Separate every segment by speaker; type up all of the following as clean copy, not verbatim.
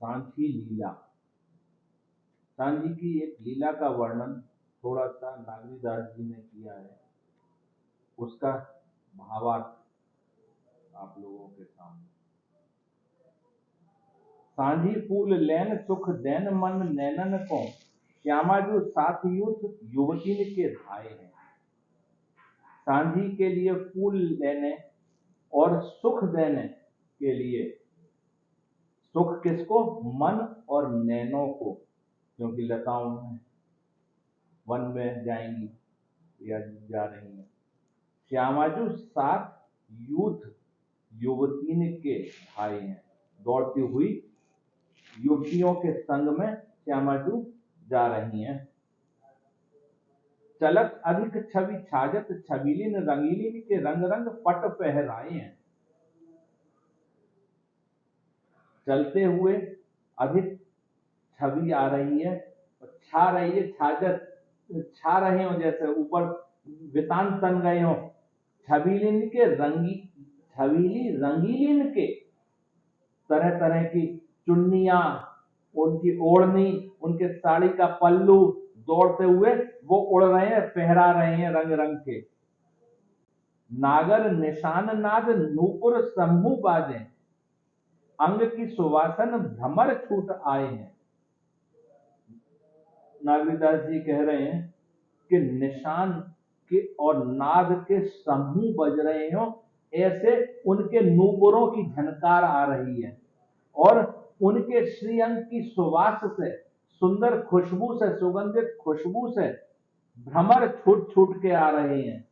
Speaker 1: सांची लीला। सांची की एक लीला का वर्णन थोड़ा सा नागरीदास जी ने किया है, उसका भावार्थ आप लोगों के सामने। सांझी फूल लैन सुख दैन मन नैनन को, श्यामा जो साथ युद्ध युवती के धाये हैं। सांझी के लिए फूल लेने और सुख देने के लिए, सुख किसको? मन और नैनों को, क्योंकि लताओं में वन में जाएंगी या जा रही हैं। श्यामाजू सात यूथ युवती के भाई हैं, दौड़ती हुई युवतियों के संग में श्यामाजू जा रही हैं। चलत अधिक छवि छाजत छबीलिन रंगीलिन के रंग रंग पट पहराए हैं। चलते हुए अधिक छवि आ रही है, छा रही है, छाजत छा रहे हो, जैसे ऊपर वितान तन गए हो। छबीलिन के छबीली रंगीलिन के, तरह तरह की चुन्नियां, उनकी ओढ़नी, उनके साड़ी का पल्लू, दौड़ते हुए वो उड़ रहे हैं, फहरा रहे हैं रंग रंग के। नागर निशान नाद नूपुर समूह बाजे, अंग की सुवासन भ्रमर छूट आए हैं। नागरीदास जी कह रहे हैं कि निशान के और नाद के समूह बज रहे हो, ऐसे उनके नूपुरों की झनकार आ रही है और उनके श्रीअंग की सुवास से, सुंदर खुशबू से, सुगंधित खुशबू से भ्रमर छूट छूट के आ रहे हैं।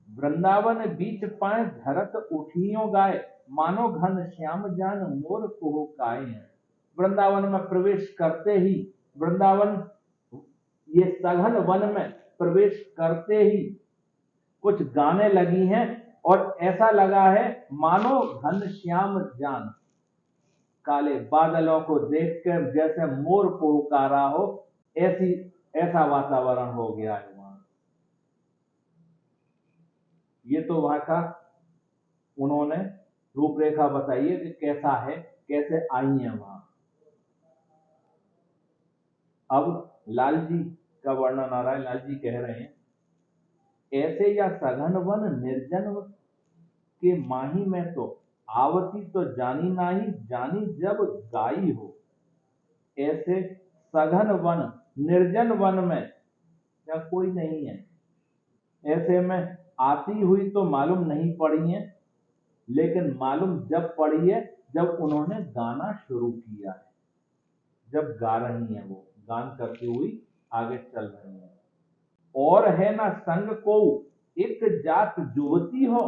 Speaker 1: वृंदावन बीच पाए धरत उठियों गाय, मानो घन श्याम जान मोर कुहुकाए हैं। वृंदावन में प्रवेश करते ही, वृंदावन ये सघन वन में प्रवेश करते ही कुछ गाने लगी हैं और ऐसा लगा है मानो घन श्याम जान, काले बादलों को देखकर जैसे मोर पुकारा हो, ऐसा वातावरण हो गया है वहां। ये तो वहां का उन्होंने रूपरेखा बताई है कि कैसा है, कैसे आई है वहां। अब लाल जी का वर्णन आ रहा है। लाल जी कह रहे हैं, ऐसे या सघन वन निर्जन के माही में तो आवती तो जानी नाही, जानी जब गाई हो। ऐसे सघन वन, निर्जन वन में क्या कोई नहीं है, ऐसे में आती हुई तो मालूम नहीं पड़ी है, लेकिन मालूम जब पड़ी है जब उन्होंने गाना शुरू किया है, जब गा रही हैं, वो गान करती हुई आगे चल रही हैं। और है ना संग को एक जात युवती हो।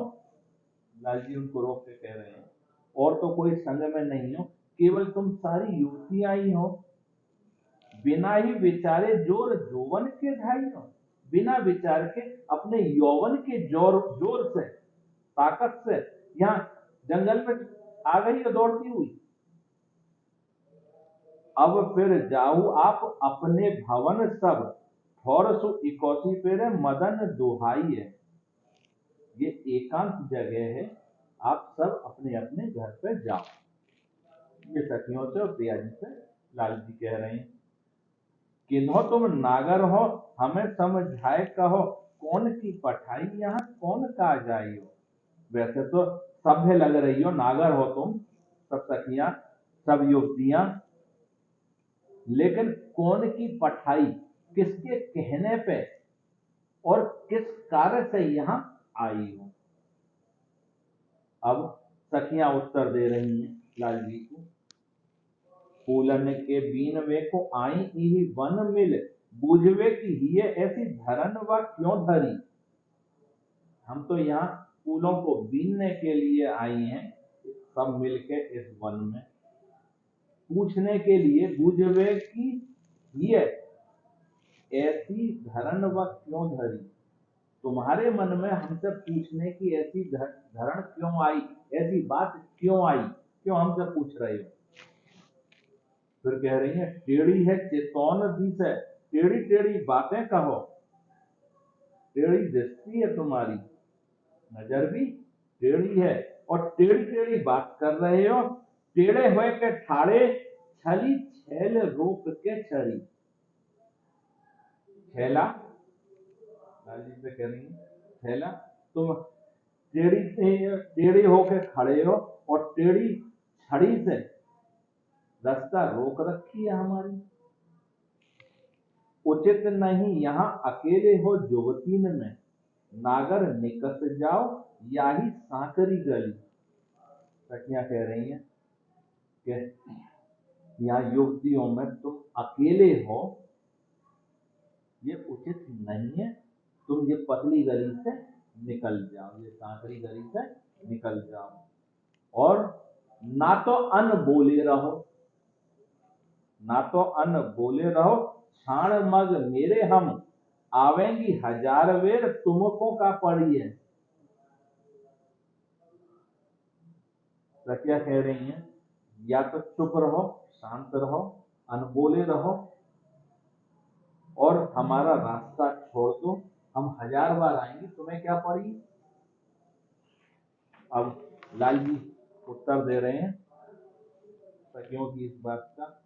Speaker 1: लाल जी उनको रोक के कह रहे हैं, और तो कोई संग में नहीं हो, केवल तुम सारी युवतियां ही हो। बिना ही विचारे जोर जोवन के ढाई हो, बिना विचार के अपने यौवन के जोर जोर से, ताकत से यहाँ जंगल में आ गई है दौड़ती हुई। अब फिर जाऊ आप अपने भवन सब, ठौर सु इकोसी पेरे मदन दुहाई है। ये एकांत जगह है, आप सब अपने अपने घर पे जाओ। ये सखियों से और प्रिया जी से लाल जी कह रहे हैं। किन्हो तुम नागर हो हमें समझाए कहो, कौन की पठाई यहाँ कौन का जाई हो। वैसे तो सभ्य लग रही हो, नागर हो तुम सब सखियां, सब युवतियां, लेकिन कौन की पठाई, किसके कहने पे और किस कार्य से यहां आई हो। अब सखियां उत्तर दे रही हैं लाल जी को। फूलन के बीन वे को आई ही वन मिल, बूझवे की ये ऐसी धरन व क्यों धरी। हम तो यहाँ फूलों को बीनने के लिए आई हैं, सब मिलके इस वन में, पूछने के लिए, बूझवे की ये ऐसी धरन व क्यों धरी, तुम्हारे मन में हमसे पूछने की ऐसी धरण क्यों आई, ऐसी बात क्यों आई, क्यों हमसे पूछ रहे हो। फिर कह रही है, टेढ़ी है चेतौन दिस है, टेढ़ी टेढ़ी बातें कहो। टेढ़ी दृष्टि है तुम्हारी, नजर भी टेढ़ी है और टेढ़ी टेढ़ी बात कर रहे हो। टेढ़े हुए के ठाड़े, छली छैल रोक के छड़ी। छैला, लाल जी से कह रही है, छैला तुम टेढ़ी होके खड़े हो और टेढ़ी छड़ी से रास्ता रोक रखी है हमारी। उचित नहीं यहाँ अकेले हो जुवतीन में, नागर निकस जाओ याही सांकरी गली। सखियां कह रही हैं कि यहाँ युवतियों में तुम अकेले हो, ये उचित नहीं है, तुम ये पतली गली से निकल जाओ, ये सांकरी गली से निकल जाओ। और ना तो अन बोले रहो, ना तो अन बोले रहो, छाण मग मेरे हम, आवेंगी हजार वेर तुमको का पड़ी है। क्या कह रही हैं, या तो चुप रहो, शांत रहो, अनबोले रहो और हमारा रास्ता छोड़ दो, हम हजार बार आएंगे, तुम्हें क्या पड़ी। अब लाल जी उत्तर दे रहे हैं सखियों की इस बात का।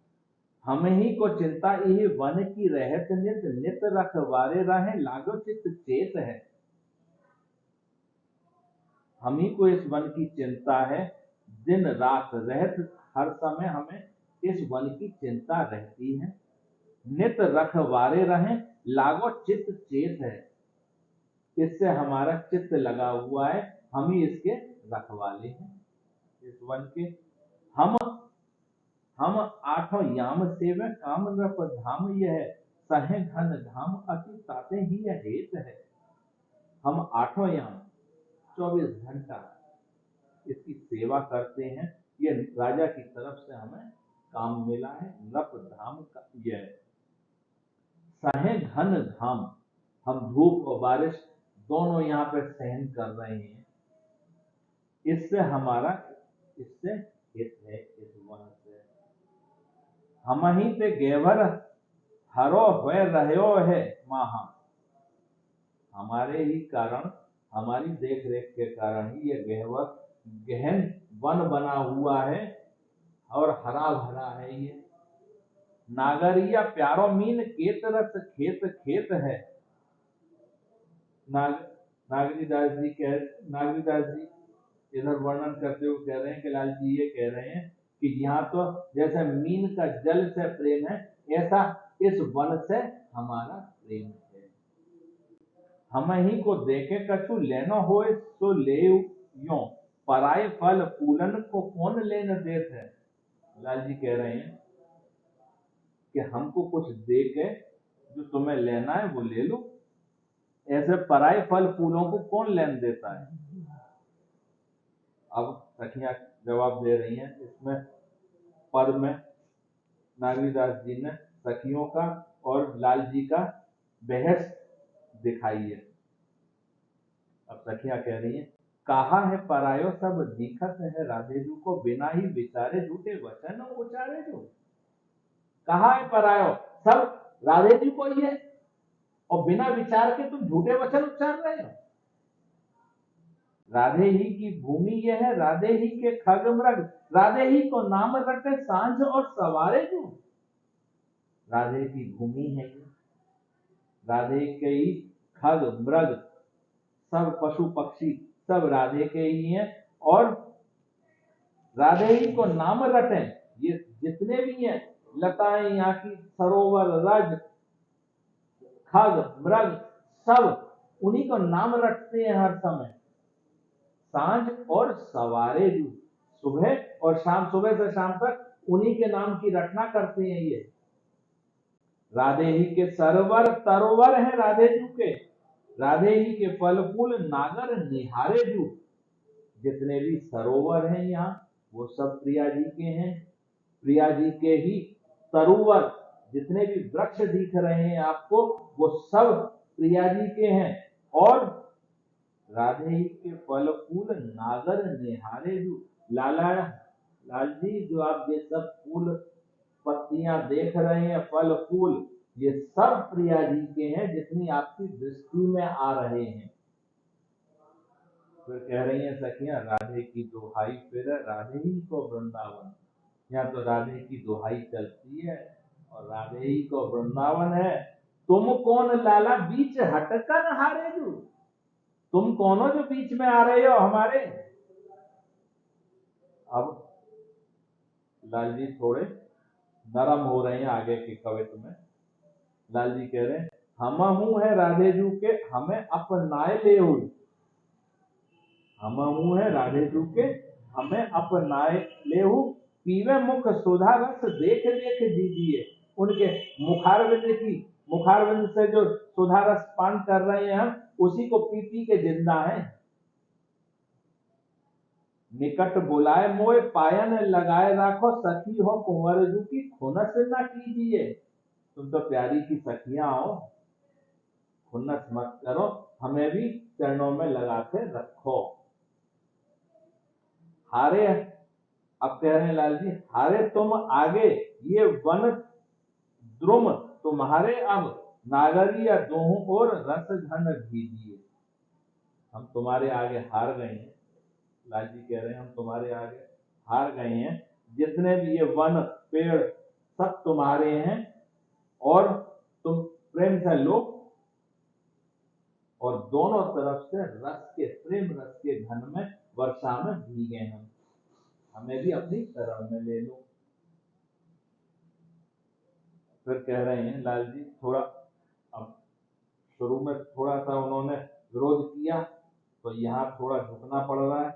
Speaker 1: हम ही को चिंता यही वन की रहत नित, नित रखवारे रहे लागो चित चेत है। हम ही को इस वन की चिंता है, दिन रात रहत हर समय हमें इस वन की चिंता रहती है। नित रखवारे रहे लागो चित चेत है, इससे हमारा चित्त लगा हुआ है, हम ही इसके रखवाले हैं इस वन के। हम आठों याम सेवे काम नृप धाम, यह सहे घन धाम अति ताते ही यह हेत है। हम आठों याम 24 घंटा इसकी सेवा करते हैं, ये राजा की तरफ से हमें काम मिला है। नृप धाम का यह सहे घन धाम, हम धूप और बारिश दोनों यहाँ पे सहन कर रहे हैं, इससे हमारा इससे हित है, इस वन से। हम ही पे गेवर हरो हुए रहो है महा, हमारे ही कारण, हमारी देख रेख के कारण ही ये गहन वन बना हुआ है और हरा भरा है ये। नागरिया प्यारो मीन केत रस खेत खेत है। नागरीदास जी इधर वर्णन करते हुए कह रहे हैं कि लाल जी ये कह रहे हैं कि यहाँ तो जैसे मीन का जल से प्रेम है, ऐसा इस वन से हमारा प्रेम है। हम ही को देखे कछु लेनो हो सो ले यो, पराए फल फूलन को कौन लेने देत है। लाल जी कह रहे हैं कि हमको कुछ दे के जो तुम्हें लेना है वो ले लो, ऐसे पराए फल फूलों को कौन लेने देता है। अब सखियां जवाब दे रही हैं, इसमें पद में नागरीदास जी ने सखियों का और लाल जी का बहस दिखाई है। अब सखियां कह रही हैं, कहा है परायो सब दिखत है राधे जू को, बिना ही विचारे झूठे वचन उचारे जो। कहा है परायो सब राधे जी को ही है और बिना विचार के तुम झूठे वचन उच्चार रहे हो। राधे ही की भूमि यह है, राधे ही के खग मृग, राधे ही को नाम रटे सांझ और सवारे जो। राधे की भूमि है ये, राधे के ही खग मृग सब पशु पक्षी सब राधे के ही हैं और राधे ही को नाम रटे, ये जितने भी हैं लताएं यहाँ की, सरोवर, रज, खग मृग सब उन्हीं को नाम रटते हैं हर समय। सांझ और सवारे जो, सुबह और शाम, सुबह से शाम तक उन्हीं के नाम की रटना करते हैं ये। राधे ही के सरवर तरोवर है राधे जू के, राधे ही के फल फूल नागर निहारे जू। जितने भी सरोवर हैं यहाँ वो सब प्रिया जी के हैं, प्रिया जी के ही तरुवर, जितने भी वृक्ष दिख रहे हैं आपको वो सब प्रिया जी के हैं। और राधे ही के फल फूल नागर निहारे जू, लाल जी जो आप ये सब फूल पत्तियां देख रहे हैं, फल फूल, ये सब प्रिया जी के हैं, जितनी आपकी दृष्टि में आ रहे हैं। फिर कह रही हैं सखियां, राधे की दुहाई फिर राधे ही को वृंदावन। यहाँ तो राधे की दुहाई चलती है और राधे ही को वृंदावन है। तुम कौन लाला बीच हटकर हारे जू, तुम कौन हो जो बीच में आ रहे हो हमारे। अब लाल जी थोड़े नरम हो रहे हैं आगे के कवित्व में। लाल जी कह रहे हैं, हम हूं है राधे जू के हमें अपनाए ले हुई, हम हूं है राधे जू के हमें अपनाए ले हूं, पीवे मुख सुधा रस देख देख दीजिए। उनके मुखारविंद से जो सुधा रस पान कर रहे हैं हम, उसी को पी पी के जिंदा हैं। निकट बुलाए मोए पायन लगाए राखो, सखी हो कुंवर जू की खुनस न कीजिए। तुम तो प्यारी की सखियां हो, खुन्नस मत करो, हमें भी चरणों में लगा के रखो। हारे, अब कह रहे हैं लाल जी, हारे तुम आगे ये वन द्रुम तुम्हारे, अब नागरिया दोहों और रस घन दीजिए। हम तुम्हारे आगे हार गए हैं। लाल जी कह रहे हैं, हम तुम्हारे आगे हार गए हैं। जितने भी ये वन पेड़ सब तुम्हारे हैं और तुम प्रेम से लो, और दोनों तरफ से रस के, प्रेम रस के घन में, वर्षा में भीगे हम, हमें भी अपनी शरण में ले लो। फिर कह रहे हैं लाल जी, थोड़ा अब शुरू में थोड़ा सा उन्होंने विरोध किया तो यहाँ थोड़ा झुकना पड़ रहा है,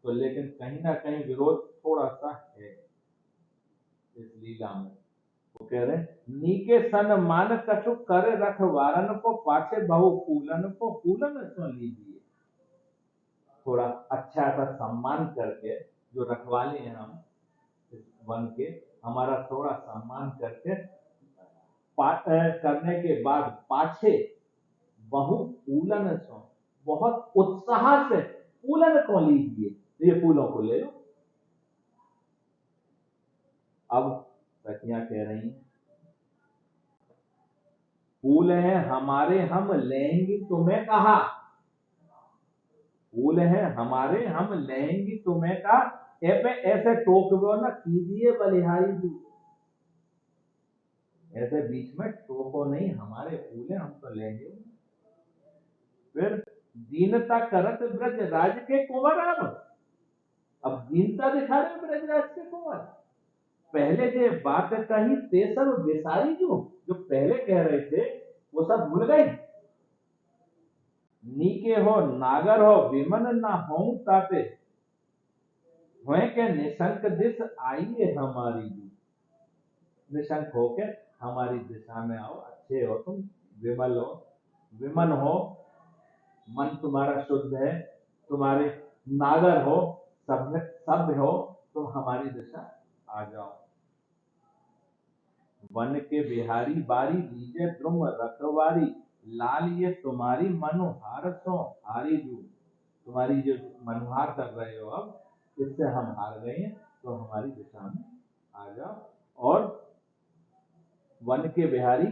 Speaker 1: तो लेकिन कहीं ना कहीं विरोध थोड़ा सा है इस लीला में। वो कह रहे हैं, नीके सन मान कछु कर रखवारन को, पाछे बहु फूलन को फूलन सो लीजिए। थोड़ा अच्छा सा सम्मान करके, जो रखवाले हैं हम इस वन के, हमारा थोड़ा सम्मान करके करने के बाद पाछे बहु फूलन सो, बहुत उत्साह से फूलन को लीजिए, ये फूलों को ले लो। अब सखियां कह रही हैं, फूल हैं हमारे हम लेंगे तुम्हें कहा, फूल हैं हमारे हम लेंगे तुम्हें कहा, ऐसे टोकबो न कीजिए बलिहारी जू। ऐसे बीच में टोको नहीं, हमारे फूल हैं हम तो लेंगे। फिर दीनता करत ब्रज राज के कुंवर, अब दीनता दिखा रहे ब्रजराज के कुंवर। पहले जो बात कही ते सब बेसारी, जो पहले कह रहे थे वो सब भूल गए। नीके हो नागर हो विमन ना हो ताते, हुए के निशंक दिस आइए हमारी जू। निशंक होके हमारी दिशा में आओ, अच्छे हो तुम, विमल हो, विमन हो, मन तुम्हारा शुद्ध है, तुम्हारे नागर हो, सभ्य हो, तुम हमारी दिशा आ जाओ। वन के बिहारी बारी लीजे द्रुम रखवारी, लाल ये तुम्हारी मनुहार सो हारी जू। तुम्हारी जो मनुहार कर रहे हो अब, इससे हम हार गए हैं, तो हमारी दिशा में आ जाओ। और वन के बिहारी,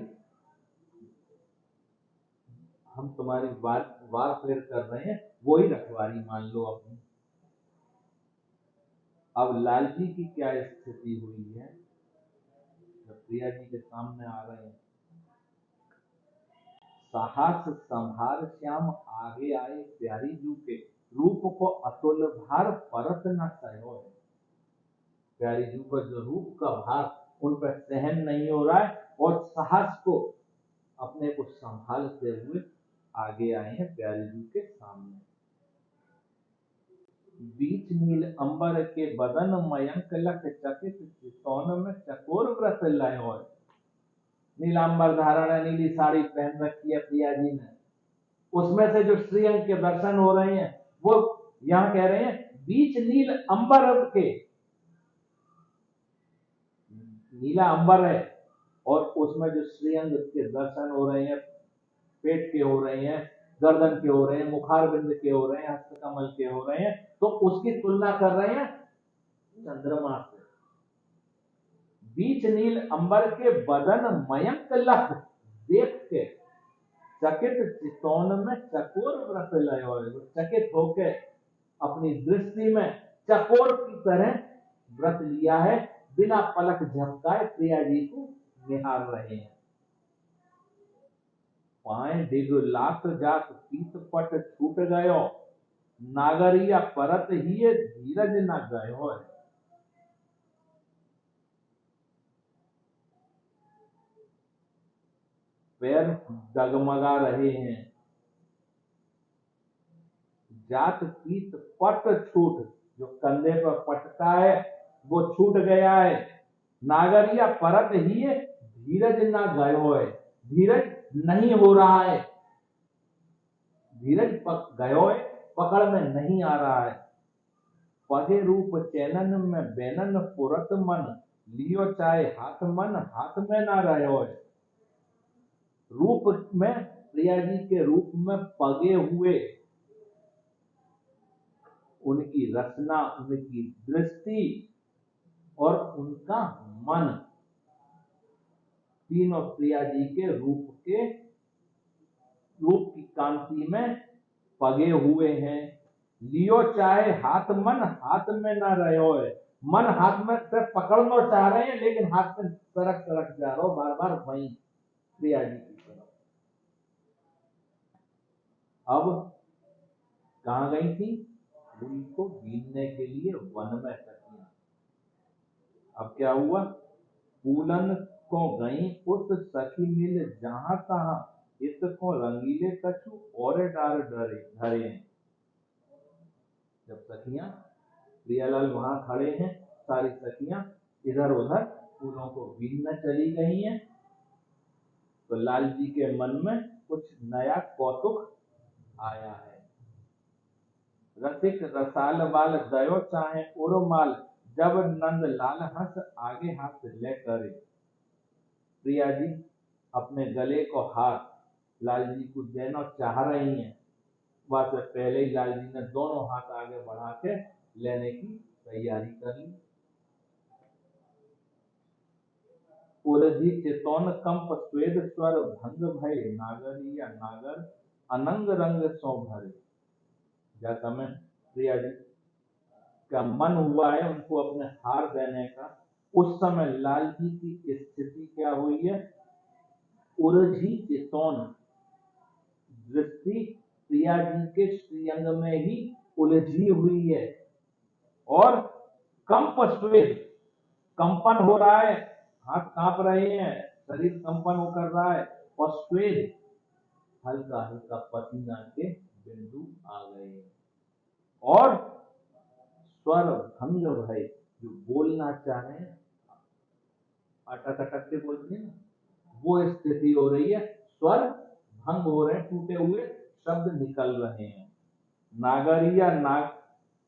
Speaker 1: हम तुम्हारी वार फेर कर रहे हैं, वो ही रखवारी मान लो अपनी। अब लाल जी की क्या स्थिति हुई है जब प्रिया जी के सामने आ रहे हैं। साहस संभार श्याम आगे आए प्यारी जू के, रूप को अतुल भार परत न सहो है। प्यारी जू का जो रूप का भार उन पर सहन नहीं हो रहा है, और साहस को, अपने को संभालते हुए आगे आए हैं प्यारी जू के सामने। बीच नील अंबर के बदन मयंक लख चकित, चितौन में चकोर व्रत लय हो। नीलांबर धारण है, नीली साड़ी पहन रखी है प्रिया जी ने, उसमें से जो श्रीअंग के दर्शन हो रहे हैं, वो यहाँ कह रहे हैं बीच नील अंबर के, नीला अंबर है और उसमें जो श्रीअंग के दर्शन हो रहे हैं, पेट के हो रहे हैं, गर्दन के हो रहे हैं, मुखारबिंद के हो रहे हैं, हस्तकमल के हो रहे हैं, तो उसकी तुलना कर रहे हैं चंद्रमा से। बीच नील अंबर के बदन मयंक लख देख के, चकित चितौन में चकोर व्रत लयो है। वो चकित होके अपनी दृष्टि में चकोर की तरह व्रत लिया है, बिना पलक झपकाए प्रिया जी को निहार रहे हैं। पाए डिग लात जात पीत पट छूट गयो, नागरिया परत ही धीरज न गयो है। पैर डगमगा रहे हैं, जात पीत पट छूट, जो कंधे पर पटका है वो छूट गया है। नागरिया परत ही धीरज ना गयो है, धीरज नहीं हो रहा है, धीरज गयो है, पकड़ में नहीं आ रहा है। पगे रूप चैनन में बैनन पुरत मन, लियो चाहे हाथ मन हाथ में ना रहो है। रूप में प्रिया जी के रूप में पगे हुए उनकी रचना, उनकी दृष्टि और उनका मन, तीनों प्रिया जी के रूप की कांति में पगे हुए हैं। लियो चाहे हाथ मन हाथ में ना रहो है, मन हाथ में से पकड़ना चाह रहे हैं लेकिन हाथ में सरक सरक जा रहा हो बार बार वहीं प्रिया जी की तरफ। अब कहां गई थी? फूल को बीनने के लिए वन में सखियां। अब क्या हुआ? फूलन को गई उस सखी मिल जहां तहां, इसको रंगीले कछु और डार धरे। जब सखियां, प्रियालाल वहां खड़े हैं, सारी सखियां इधर उधर फूलों को बीनने चली गई हैं, तो लाल जी के मन में कुछ नया कौतुक आया है। रसिक रसाल बाल दयो चाहे उर्माल, जब नंद लाल हंस आगे हाथ ले करे। प्रिया जी अपने गले को हाथ लाल जी को देना चाह रही हैं, वह से पहले ही लाल जी ने दोनों हाथ आगे बढ़ा के लेने की तैयारी कर ली। उलझी चितौन कंप स्वेद स्वर भंग भय, नागरिया नागर अनंग रंग सो भरे। जैसा में प्रिया जी का मन हुआ है उनको अपने हार देने का, उस समय लाल जी की स्थिति क्या हुई है? उलझी चितौन, दृष्टि प्रिया जी के श्रीअंग में ही उलझी हुई है, और कंप स्वेद, कंपन हो रहा है, हाथ कांप रहे हैं, शरीर कंपन कर रहा है, और स्वेद हल्का हल्का पसीना के बिंदु आ गए, और स्वर भंग भय, जो बोलना चाह रहे हैं अटक अटक के बोलते हैं ना, वो स्थिति हो रही है, स्वर भंग हो रहे हैं, टूटे हुए शब्द निकल रहे हैं। नागरिया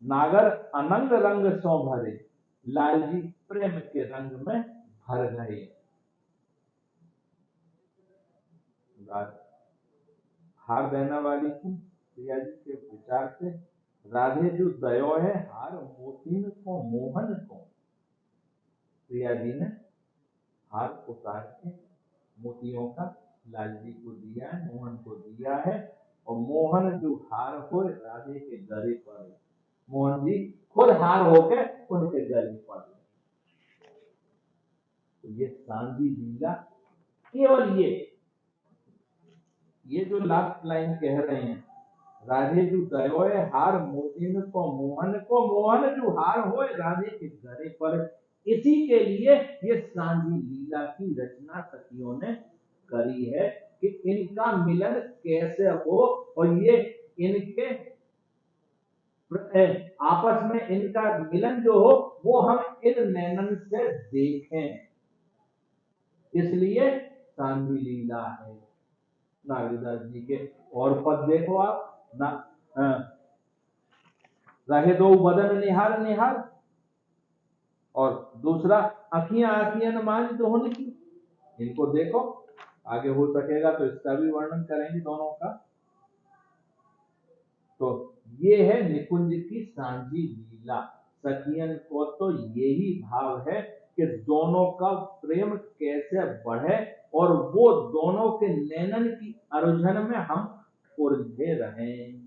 Speaker 1: नागर अनंग रंग सो भरे, लाल जी प्रेम के रंग में भर गए। हार देने वाली थी प्रिया जी के विचार से, राधे जो दयो है हार मोतीन को मोहन को। प्रिया जी ने हार उतार के मोतियों का लाल जी को दिया है, मोहन को दिया है, और मोहन जो हार हो राधे के गले पर, मोहन जी खुद हार होके उनके गले पर। तो ये सांझी लीला केवल ये जो लास्ट लाइन कह रहे हैं, राधे जो दयो है हार मोतीन को मोहन को, मोहन जो हार हो राधे के गले पर, इसी के लिए ये सांझी लीला की रचना सखियों ने करी है कि इनका मिलन कैसे हो, और ये इनके आपस में इनका मिलन जो हो वो हम इन नैनन से देखें, इसलिए सांझी लीला है। नागदास जी के और पद देखो आप ना, रहे दो बदन निहार निहार, और दूसरा अखियां अखियां मांझ दोहन की, इनको देखो, आगे हो सकेगा तो इसका भी वर्णन करेंगे दोनों का। तो ये है निकुंज की सांझी लीला। सखियन को तो यही भाव है कि दोनों का प्रेम कैसे बढ़े, और वो दोनों के नैनन की अरुझन में हम उलझे रहें।